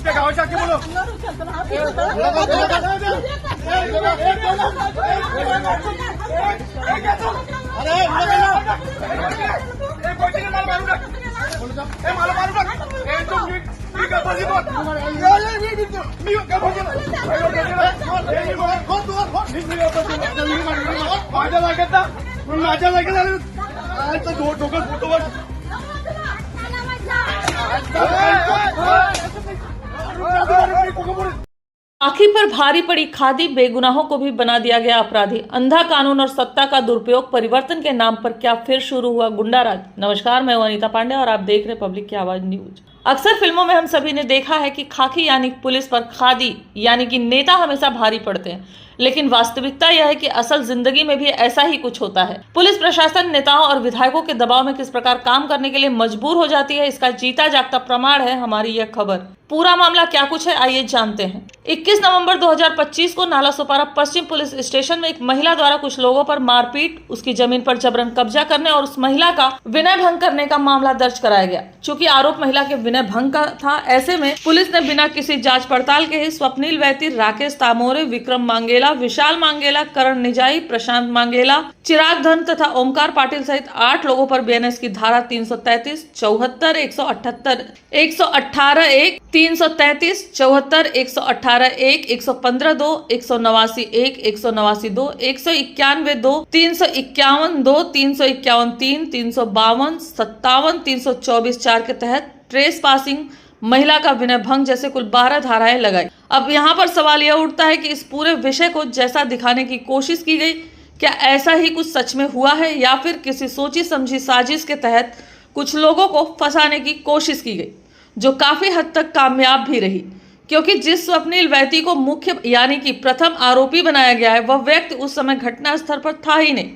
माझ्या जागेला डोकं फोटो आखिर पर भारी पड़ी खादी, बेगुनाहों को भी बना दिया गया अपराधी। अंधा कानून और सत्ता का दुरुपयोग, परिवर्तन के नाम पर क्या फिर शुरू हुआ गुंडाराज। नमस्कार, मैं अनीता पांडे और आप देख रहे पब्लिक की आवाज न्यूज। अक्सर फिल्मों में हम सभी ने देखा है कि खाकी यानी पुलिस पर खादी यानी कि नेता हमेशा भारी पड़ते हैं, लेकिन वास्तविकता यह है कि असल जिंदगी में भी ऐसा ही कुछ होता है। पुलिस प्रशासन नेताओं और विधायकों के दबाव में किस प्रकार काम करने के लिए मजबूर हो जाती है, इसका जीता जागता प्रमाण है हमारी यह खबर। पूरा मामला क्या कुछ है, आइए जानते हैं। 21 नवंबर 2025 को नालासोपारा पश्चिम पुलिस स्टेशन में एक महिला द्वारा कुछ लोगों पर मारपीट, उसकी जमीन पर जबरन कब्जा करने और उस महिला का विनय भंग करने का मामला दर्ज कराया गया। चूँकि आरोप महिला के विनय भंग का था, ऐसे में पुलिस ने बिना किसी जाँच पड़ताल के ही स्वप्निल वैती, राकेश तामोरे, विक्रम मांगेला, विशाल मांगेला, करण निजाई, प्रशांत मांगेला, चिराग धन तथा ओमकार पाटिल सहित 8 लोगों पर बीएनएस की धारा 333, 74, 178, 118 1, 333, 74, 118 1, 115 2, 189 1, 189 2, 191 2, 351 2, 351 3, 352, 57, 324 4 के तहत ट्रेस पासिंग, महिला का विनय भंग जैसे कुल 12 धाराएं लगाई। अब यहाँ पर सवाल यह उठता है कि इस पूरे विषय को जैसा दिखाने की कोशिश की गई, क्या ऐसा ही कुछ सच में हुआ है या फिर किसी सोची समझी साजिश के तहत कुछ लोगों को फंसाने की कोशिश की गई, जो काफी हद तक कामयाब भी रही। क्योंकि जिस स्वप्निल वैती को मुख्य यानी कि प्रथम आरोपी बनाया गया है, वह व्यक्ति उस समय घटना स्थल पर था ही नहीं,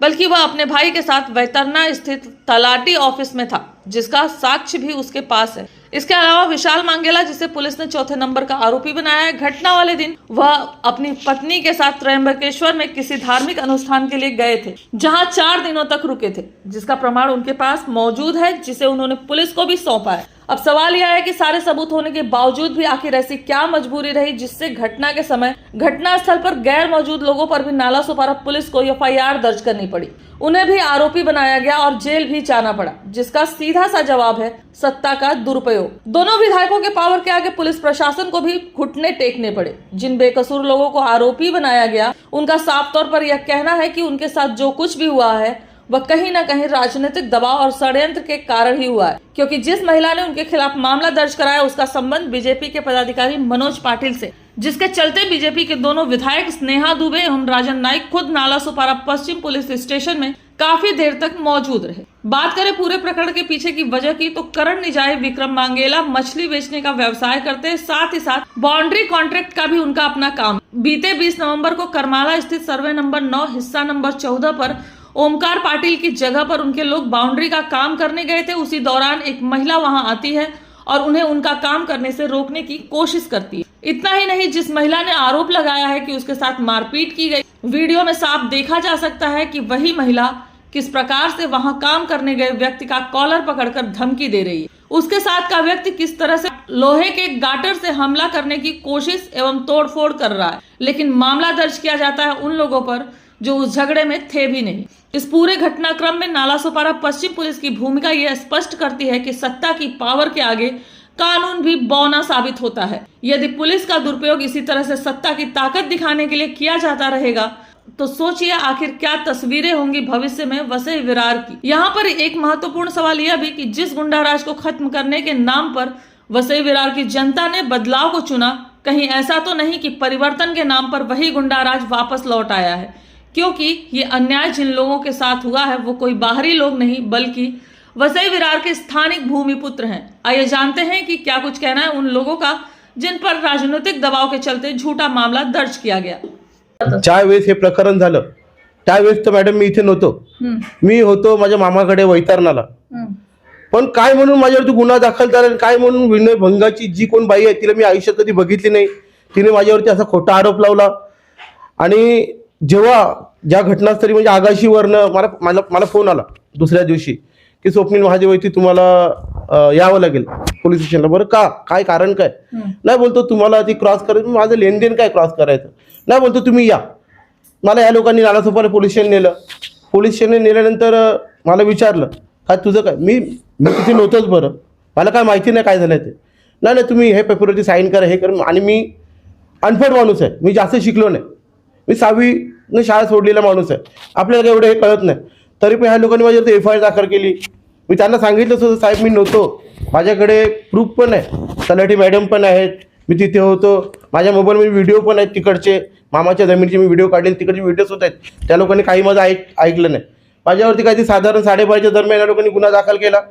बल्कि वह अपने भाई के साथ वैतरना स्थित तलाटी ऑफिस में था, जिसका साक्ष्य भी उसके पास है। इसके अलावा विशाल मांगेला, जिसे पुलिस ने चौथे नंबर का आरोपी बनाया है, घटना वाले दिन वह अपनी पत्नी के साथ त्रयंबकेश्वर में किसी धार्मिक अनुष्ठान के लिए गए थे, जहां 4 दिनों तक रुके थे, जिसका प्रमाण उनके पास मौजूद है, जिसे उन्होंने पुलिस को भी सौंपा है। अब सवाल यह है कि सारे सबूत होने के बावजूद भी आखिर ऐसी क्या मजबूरी रही जिससे घटना के समय घटना स्थल पर गैर मौजूद लोगों पर भी नालासोपारा पुलिस को एफआईआर दर्ज करनी पड़ी, उन्हें भी आरोपी बनाया गया और जेल भी जाना पड़ा, जिसका सीधा सा जवाब है सत्ता का दुरुपयोग। दोनों विधायकों के पावर के आगे पुलिस प्रशासन को भी घुटने टेकने पड़े। जिन बेकसूर लोगों को आरोपी बनाया गया, उनका साफ तौर पर यह कहना है कि उनके साथ जो कुछ भी हुआ है वह कहीं न कहीं राजनीतिक दबाव और षड्यंत्र के कारण ही हुआ है, क्योंकि जिस महिला ने उनके खिलाफ मामला दर्ज कराया, उसका संबंध बीजेपी के पदाधिकारी मनोज पाटिल से, जिसके चलते बीजेपी के दोनों विधायक स्नेहा दुबे एवं राजन नाइक खुद नालासोपारा पश्चिम पुलिस स्टेशन में काफी देर तक मौजूद रहे। बात करें पूरे प्रकरण के पीछे की वजह की, तो करण निजाई, विक्रम मांगेला मछली बेचने का व्यवसाय करते हैं, साथ ही साथ बाउंड्री कॉन्ट्रैक्ट का भी उनका अपना काम। बीते 20 नवंबर को करमाला स्थित सर्वे नंबर 9 हिस्सा नंबर 14 पर ओमकार पाटिल की जगह पर उनके लोग बाउंड्री का काम करने गए थे। उसी दौरान एक महिला वहां आती है और उन्हें उनका काम करने से रोकने की कोशिश करती है। इतना ही नहीं, जिस महिला ने आरोप लगाया है कि उसके साथ मारपीट की गई, वीडियो में साफ देखा जा सकता है कि वही महिला किस प्रकार से वहां काम करने गए व्यक्ति का कॉलर पकड़कर धमकी दे रही है। उसके साथ का व्यक्ति किस तरह से लोहे के गाटर से हमला करने की कोशिश एवं तोड़फोड़ कर रहा है, लेकिन मामला दर्ज किया जाता है उन लोगों पर जो उस झगड़े में थे भी नहीं। इस पूरे घटनाक्रम में नालासोपारा पश्चिम पुलिस की भूमिका यह स्पष्ट करती है कि सत्ता की पावर के आगे कानून भी बौना साबित होता है। यदि पुलिस का दुरुपयोग इसी तरह से सत्ता की ताकत दिखाने के लिए किया जाता रहेगा, तो सोचिए आखिर क्या तस्वीरें होंगी भविष्य में वसई विरार की। यहाँ पर एक महत्वपूर्ण सवाल यह भी कि जिस गुंडाराज को खत्म करने के नाम पर वसई विरार की जनता ने बदलाव को चुना, कहीं ऐसा तो नहीं कि परिवर्तन के नाम पर वही गुंडाराज वापस लौट आया है, क्योंकि ये अन्याय जिन लोगों के साथ हुआ है वो कोई बाहरी लोग नहीं, बल्कि वसई विरार के स्थानिक भूमिपुत्र हैं। आइए जानते हैं कि क्या कुछ कहना है उन लोगों का जिन पर राजनीतिक दबाव के चलते झूठा मामला दर्ज किया गया। ज्या वेळेस हे प्रकरण झालं त्यावेळेस तर मॅडम मी इथे नव्हतो, मी होतो माझ्या मामाकडे वैतरणाला। पण काय म्हणून माझ्यावरती गुन्हा दाखल झाला, काय म्हणून विनय भंगाची जी कोण बाई आहे तिला मी आयुष्यात कधी बघितली नाही, तिने माझ्यावरती असा खोटा आरोप लावला। आणि जेव्हा ज्या घटनास्थळी म्हणजे आगाशीवरनं मला फोन आला दुसऱ्या दिवशी की स्वप्नील महादेवती तुम्हाला यावं लागेल पोलीस स्टेशनला. बरं का, काय कारण काय? नाही बोलतो तुम्हाला ती क्रॉस करायचं. माझं लेनदेन काय क्रॉस करायचं? नाही बोलतो तुम्ही या. मला या लोकांनी नालासोपारा पोलीस स्टेशन नेलं. पोलीस स्टेशन नेल्यानंतर मला विचारलं काय तुझं काय? मी तिथे नव्हतोच. बरं मला काय माहिती नाही काय झालं ते. नाही तुम्ही हे पेपरवरती साईन करा, हे करा. आणि मी अनपढ माणूस आहे, मी जास्त शिकलो नाही, मी 6वी शाळा सोडलेला माणूस आहे. आपल्याला काय एवढं हे कळत नाही. तरी पण ह्या लोकांनी माझ्यावरती FIR दाखल केली. मी त्यांना सांगितलंच होतं साहेब मी नव्हतो, माझ्याकडे प्रूफ पण आहे, तलाठी मॅडम पण आहेत, मी तिथे होतो, माझ्या मोबाईलमध्ये व्हिडिओ पण आहेत तिकडचे, मामाच्या जमिनीचे मी व्हिडिओ काढले, तिकडचे व्हिडिओज होत आहेत. त्या लोकांनी काही माझं ऐकलं नाही. माझ्यावरती काहीतरी साधारण 5:30च्या दरम्यान या लोकांनी गुन्हा दाखल केला.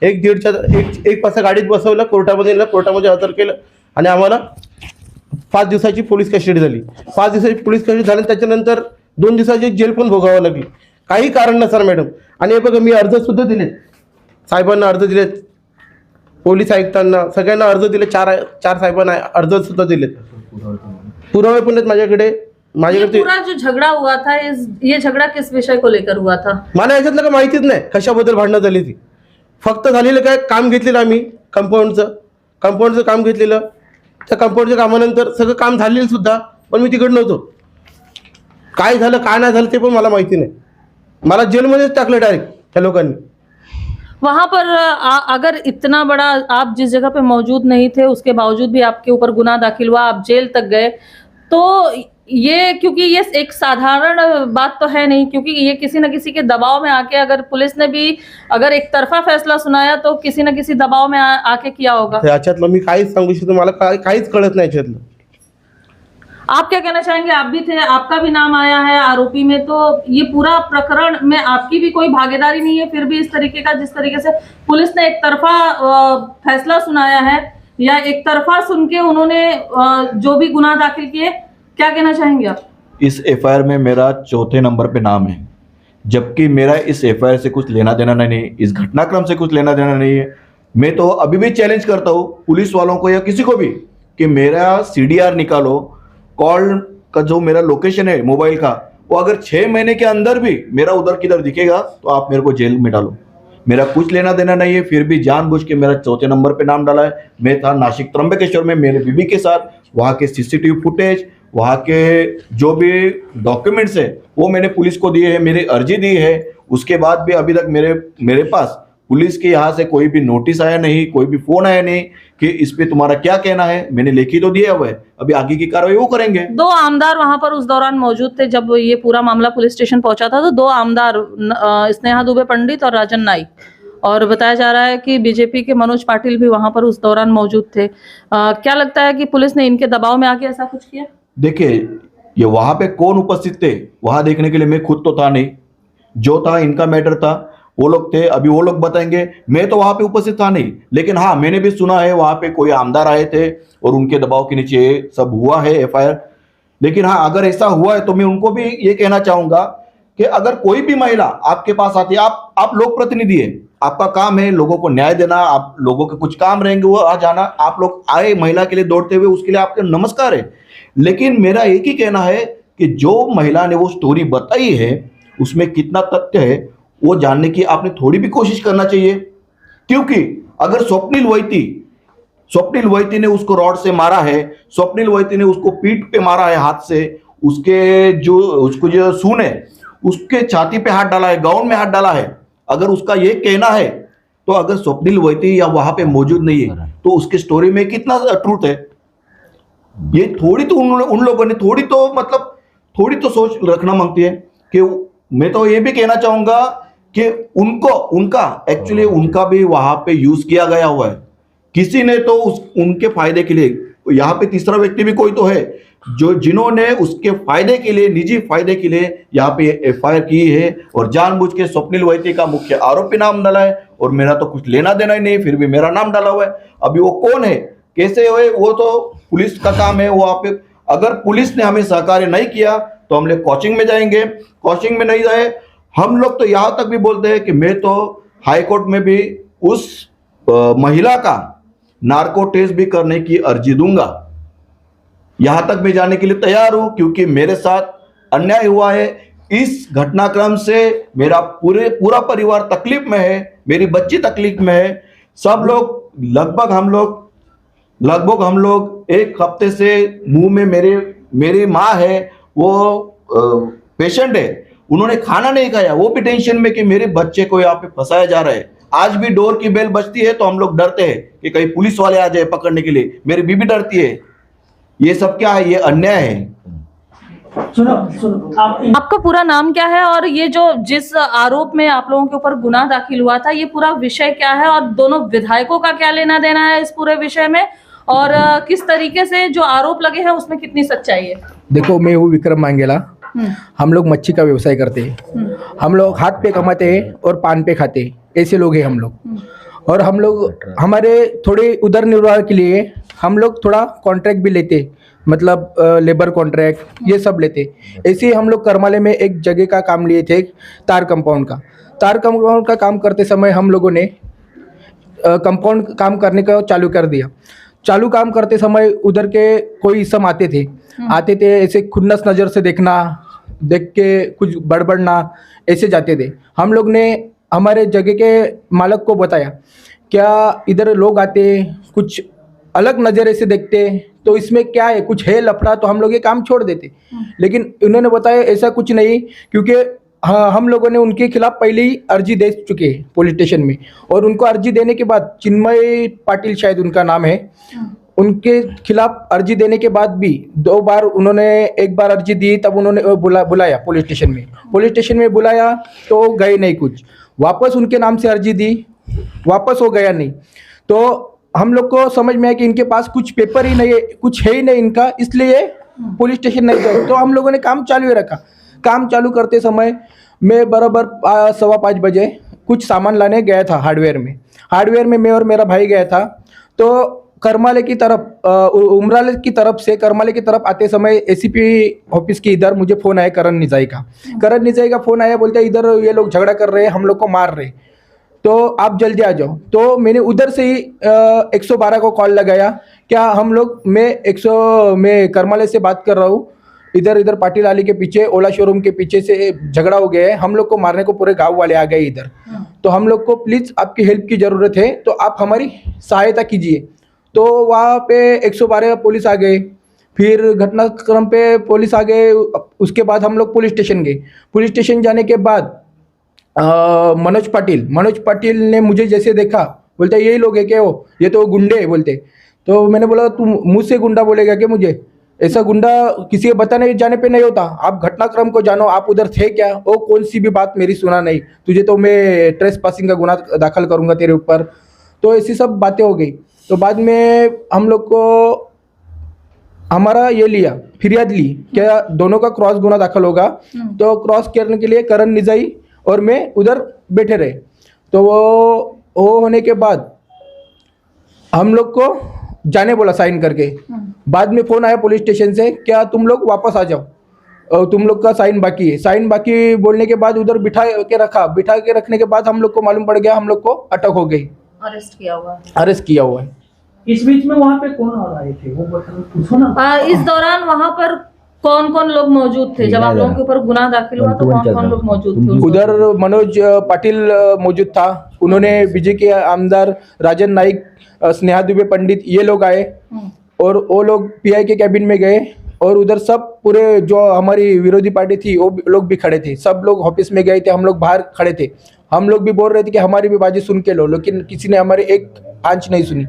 1 वाजता गाडीत बसवलं, कोर्टामध्ये नेलं, कोर्टामध्ये हजर केलं आणि आम्हाला 5 दिवसाची पोलीस कस्टडी झाली. 5 दिवसाची पोलीस कस्टडी झाली, त्याच्यानंतर 2 दिवसाची जेल पण भोगावं लागली. काही कारण नसणार मॅडम. आणि हे बघा मी अर्जसुद्धा दिलेत, साहेबांना अर्ज दिलेत, पोलीस आयुक्तांना सगळ्यांना अर्ज दिले. 4 साहेबांना अर्जसुद्धा दिलेत, पुरावे पण आहेत माझ्याकडे. पूरा जो झगड़ा हुआ था, ये झगड़ा किस विषय को लेकर हुआ था? मला याच्यातलं काय माहितीच नाही कशाबद्दल भांडणं झाली ती. फक्त झालेलं काय, काम घेतलेलं आम्ही कंपाऊंडचं काम घेतलेलं. त्या कंपाऊंडच्या कामानंतर सगळं काम झालेलं सुद्धा, पण मी तिकडे नव्हतो. काय झालं काय नाही झालं ते पण मला माहिती नाही. मला जेलमध्येच टाकलं डायरेक्ट त्या लोकांनी. वहां पर अगर इतना बड़ा आप जिस जगह पे मौजूद नहीं थे उसके बावजूद भी आपके ऊपर गुनाह दाखिल हुआ, आप जेल तक गए, तो ये क्योंकि ये एक साधारण बात तो है नहीं, क्योंकि ये किसी न किसी के दबाव में आके, अगर पुलिस ने भी अगर एक तरफा फैसला सुनाया तो किसी न किसी दबाव में आके किया होगा. याच्यातलं मी काहीच सांगू शकतो, मला काहीच कळत नाही याच्यातलं. आप क्या कहना चाहेंगे? आप भी थे, आपका भी नाम आया है आरोपी में, तो ये पूरा प्रकरण में आपकी भी कोई भागीदारी नहीं है? फिर भी इस तरीके का, जिस तरीके से पुलिस ने एक तरफा फैसला सुनाया है या एक तरफा सुन के उन्होंने जो भी गुनाह दाखिल किए, क्या कहना चाहेंगे आप? इस FIR में मेरा 4थे नंबर पे नाम है, जबकि मेरा इस FIR से कुछ लेना देना नहीं, इस घटनाक्रम से कुछ लेना देना नहीं है. मैं तो अभी भी चैलेंज करता हूँ पुलिस वालों को या किसी को भी कि मेरा CDR निकालो, कॉल का जो मेरा लोकेशन है मोबाइल का, वो अगर 6 महीने के अंदर भी मेरा उधर किधर दिखेगा तो आप मेरे को जेल में डालो. मेरा कुछ लेना देना नहीं है, फिर भी जानबूझ के मेरा 4थे नंबर पे नाम डाला है. मैं था नासिक त्र्यंबकेश्वर में मेरे बीबी के साथ, वहाँ के CCTV फुटेज, वहाँ के जो भी डॉक्यूमेंट्स है वो मैंने पुलिस को दिए हैं, मेरी अर्जी दी है. उसके बाद भी अभी तक मेरे पास पुलिस के यहाँ से कोई भी नोटिस आया नहीं, कोई भी फोन आया नहीं कि इस पे तुम्हारा क्या कहना है. मैंने लिखी तो दिया हुआ है, अभी आगे की कार्रवाई वो करेंगे. 2 आमदार वहां पर उस दौरान मौजूद थे जब ये पूरा मामला पुलिस स्टेशन पहुंचा था, तो 2 आमदार स्नेहा दुबे पंडित और राजन नाइक, और बताया जा रहा है कि बीजेपी के मनोज पाटिल भी वहां पर उस दौरान मौजूद थे. क्या लगता है कि पुलिस ने इनके दबाव में आके ऐसा कुछ किया? देखिए, ये वहां पे कौन उपस्थित थे वहां देखने के लिए मैं खुद तो था नहीं, जो था इनका मैटर था, वो लोग थे, अभी वो लोग बताएंगे. मैं तो वहां पे उपस्थित था नहीं, लेकिन हाँ मैंने भी सुना है वहां पे कोई आमदार आए थे और उनके दबाव के नीचे सब हुआ है FIR. लेकिन हाँ अगर ऐसा हुआ है तो मैं उनको भी ये कहना चाहूंगा कि अगर कोई भी महिला आपके पास आती है, आप लोक प्रतिनिधि है, आपका काम है लोगों को न्याय देना, आप लोगों के कुछ काम रहेंगे वो आ जाना, आप लोग आए महिला के लिए दौड़ते हुए, उसके लिए आपके नमस्कार है. लेकिन मेरा एक ही कहना है कि जो महिला ने वो स्टोरी बताई है उसमें कितना तथ्य है वो जानने की आपने थोड़ी भी कोशिश करना चाहिए. क्योंकि अगर स्वप्निल वैती ने उसको रॉड से मारा है, स्वप्निल वैती ने उसको पीठ पे मारा है हाथ से, उसको जो सून है उसके छाती पे हाथ डाला है, गाउन में हाथ डाला है, अगर उसका ये कहना है तो अगर स्वप्निल वैती या वहां पे मौजूद नहीं है तो उसके स्टोरी में कितना ट्रूथ है. ये थोड़ी तो उन लोगों ने थोड़ी तो सोच रखना मांगती है. कि मैं तो ये भी कहना चाहूंगा कि उनका भी वहां पे यूज किया गया हुआ है. किसी ने तो उनके फायदे के लिए, यहाँ पे तीसरा व्यक्ति भी कोई तो है जिन्होंने उसके फायदे के लिए, निजी फायदे के लिए यहाँ पे FIR की है और जानबूझ के स्वप्निल वैती का मुख्य आरोपी नाम डाला है. और मेरा तो कुछ लेना देना ही नहीं, फिर भी मेरा नाम डाला हुआ है. अभी वो कौन है, कैसे हुए, वो तो पुलिस का काम है. वो आप अगर पुलिस ने हमें सहकार्य नहीं किया तो हम लोग कोचिंग में जाएंगे, कोचिंग में नहीं जाए हम लोग तो यहाँ तक भी बोलते हैं कि मैं तो हाई कोर्ट में भी उस महिला का नार्को टेस्ट भी करने की अर्जी दूंगा. यहां तक मैं जाने के लिए तैयार हूं क्योंकि मेरे साथ अन्याय हुआ है. इस घटनाक्रम से मेरा पूरा परिवार तकलीफ में है. मेरी बच्ची तकलीफ में है। सब लोग लगभग हम लोग एक हफ्ते से मुंह में मेरी माँ है, वो पेशेंट है, उन्होंने खाना नहीं खाया, वो भी टेंशन में कि मेरे बच्चे को यहाँ पे फंसाया जा रहा है। आज भी डोर की बेल बजती है तो हम लोग डरते हैं कि कहीं पुलिस वाले आ जाए पकड़ने के लिए। मेरी बीबी डरती है। ये सब क्या है? ये अन्याय है। सुनो आपका पूरा नाम क्या है और ये जो जिस आरोप में आप लोगों के ऊपर गुनाह दाखिल हुआ था, ये पूरा विषय क्या है और दोनों विधायकों का क्या लेना देना है इस पूरे विषय में, और किस तरीके से जो आरोप लगे हैं उसमें कितनी सच्चाई है? देखो, मैं हूँ विक्रम मांगेला। हम लोग मच्छी का व्यवसाय करते हैं। हम लोग हाथ पे कमाते हैं और पान पे खाते हैं, ऐसे लोग हैं हम लोग। और हम लोग हमारे थोड़े उदर निर्वाह के लिए हम लोग थोड़ा कॉन्ट्रैक्ट भी लेते, मतलब लेबर कॉन्ट्रैक्ट ये सब लेते। ऐसे ही हम लोग करमाले में एक जगह का काम लिए थे, तार कंपाउंड का काम करते समय हम लोगों ने कंपाउंड काम करने का चालू कर दिया। चालू काम करते समय उधर के कोई इसम आते थे ऐसे खुन्नस नज़र से देख के कुछ बड़बड़ना, ऐसे जाते थे। हम लोग ने हमारे जगह के मालिक को बताया, क्या इधर लोग आते कुछ अलग नज़रे से देखते तो इसमें क्या है, कुछ है लफड़ा, तो हम लोग ये काम छोड़ देते। लेकिन उन्होंने बताया ऐसा कुछ नहीं, क्योंकि हम लोगों ने उनके खिलाफ पहले ही अर्जी दे चुके हैं पुलिस स्टेशन में। और उनको अर्जी देने के बाद, चिन्मय पाटिल शायद उनका नाम है, उनके खिलाफ अर्जी देने के बाद भी 2 बार उन्होंने, एक बार अर्जी दी तब उन्होंने बुलाया पुलिस स्टेशन में बुलाया तो गए नहीं, कुछ वापस उनके नाम से अर्जी दी, वापस हो गया नहीं। तो हम लोग को समझ में आया कि इनके पास कुछ पेपर ही नहीं है, कुछ है ही नहीं इनका, इसलिए पुलिस स्टेशन नहीं गए। तो हम लोगों ने काम चालू ही रखा। काम चालू करते समय मैं बराबर 5:15 बजे कुछ सामान लाने गया था हार्डवेयर में मैं और मेरा भाई गया था। तो करमाले की तरफ, उमराले की तरफ से करमाले की तरफ आते समय एसीपी ऑफिस की इधर मुझे फ़ोन आया, करण निजाई का फ़ोन आया। बोलते इधर ये लोग झगड़ा कर रहे हैं, हम लोग को मार रहे, तो आप जल्दी आ जाओ। तो मैंने उधर से ही 112 को कॉल लगाया, क्या हम लोग, मैं करमाले से बात कर रहा हूँ, इधर पाटिल आली के पीछे, ओला शोरूम के पीछे से झगड़ा हो गया है, हम लोग को मारने को पूरे गांव वाले आ गए इधर। तो हम लोग को प्लीज़ आपकी हेल्प की ज़रूरत है, तो आप हमारी सहायता कीजिए। तो वहाँ पे 112 पुलिस आ गए, फिर घटनाक्रम पे पुलिस आ गए। उसके बाद हम लोग पुलिस स्टेशन गए। पुलिस स्टेशन जाने के बाद मनोज पाटिल ने मुझे जैसे देखा, बोलते यही लोग है क्या, वो ये तो गुंडे है बोलते। तो मैंने बोला, तू मुझसे गुंडा बोलेगा क्या? मुझे ऐसा गुंडा किसी के बताने जाने पे नहीं होता, आप घटनाक्रम को जानो, आप उधर थे क्या? वो कौन सी भी बात मेरी सुना नहीं, तुझे तो मैं ट्रेस पासिंग का गुनाह दाखिल करूँगा तेरे ऊपर। तो ऐसी सब बातें हो गई। तो बाद में हम लोग को हमारा ये लिया, फिरियाद ली, क्या दोनों का क्रॉस गुनाह दाखिल होगा। तो क्रॉस करने के लिए करण निजाई और मैं उधर बैठे रहे। तो वो होने के बाद हम लोग को जाने बोला साइन करके। बाद में फ़ोन आया पुलिस स्टेशन से, क्या तुम लोग वापस आ जाओ, और तुम लोग का साइन बाकी है। साइन बाकी बोलने के बाद उधर बिठा के रखने के बाद हम लोग को मालूम पड़ गया हम लोग को अटक हो गई, अरेस्ट किया हुआ है। इस बीच में वहाँ पे कौन और आए थे वो पूछो ना। इस दौरान वहाँ पर कौन कौन लोग मौजूद थे जब आप लोगों के ऊपर गुनाह दाखिल हुआ? तो कौन कौन लोग मौजूद थे? उधर मनोज पाटिल मौजूद था, उन्होंने बीजेपी के आमदार राजन नाइक, स्नेहा दुबे पंडित, ये लोग आए और वो लोग पीआई के कैबिन में गए। और उधर सब पूरे जो हमारी विरोधी पार्टी थी वो लोग भी खड़े थे, सब लोग ऑफिस में गए थे, हम लोग बाहर खड़े थे। हम लोग भी बोल रहे थे कि हमारी भी बाजी सुन के लो, लेकिन किसी ने हमारी एक आंच नहीं सुनी।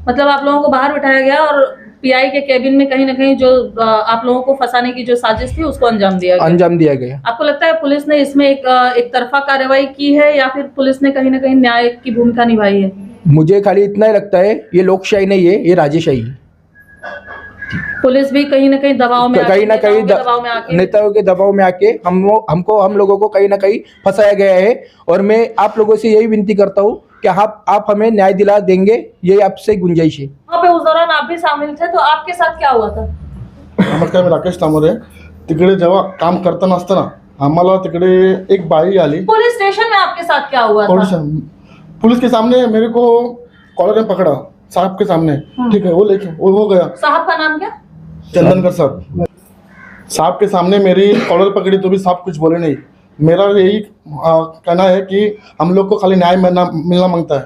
मतलब आप लोगों को बाहर बिठाया गया और पीआई के कैबिन में कहीं ना कहीं जो आप लोगों को फंसाने की जो साजिश थी उसको अंजाम दिया गया। आपको लगता है पुलिस ने इसमें एक तरफा कार्रवाई की है या फिर पुलिस ने कहीं ना कहीं न्याय की भूमिका निभाई है? मुझे खाली इतना ही लगता है, ये लोकशाही नहीं है, ये राजेशाही है। पुलिस भी कहीं ना कहीं दबाव में, नेताओं के दबाव में आके हम लोगों को कहीं ना कहीं फंसाया गया है। और मैं आप लोगों से यही विनती करता हूँ कि आप हमें न्याय दिला देंगे, ये आपसे गुंजाइश है। वहाँ पे उस दौरान आप भी शामिल थे, तो आपके साथ क्या हुआ था? नमस्कार, मी राकेश तामोरे. तिकडे जेव्हा काम करताना असताना आम्हाला तिकडे एक बाई आली. पुलिस स्टेशन में आपके साथ क्या हुआ था? पुलिस के सामने मेरे को कॉलर ने पकड़ा, साहब के सामने. ठीक है, वो लेके वो हो गया. साहब का नाम क्या? चंदनकर साहब. साहब के सामने मेरी कॉलर पकड़ी तो भी साहब कुछ बोले नहीं. मेरा यही कहना है कि हम लोग को खाली न्याय मिलना मांगता है।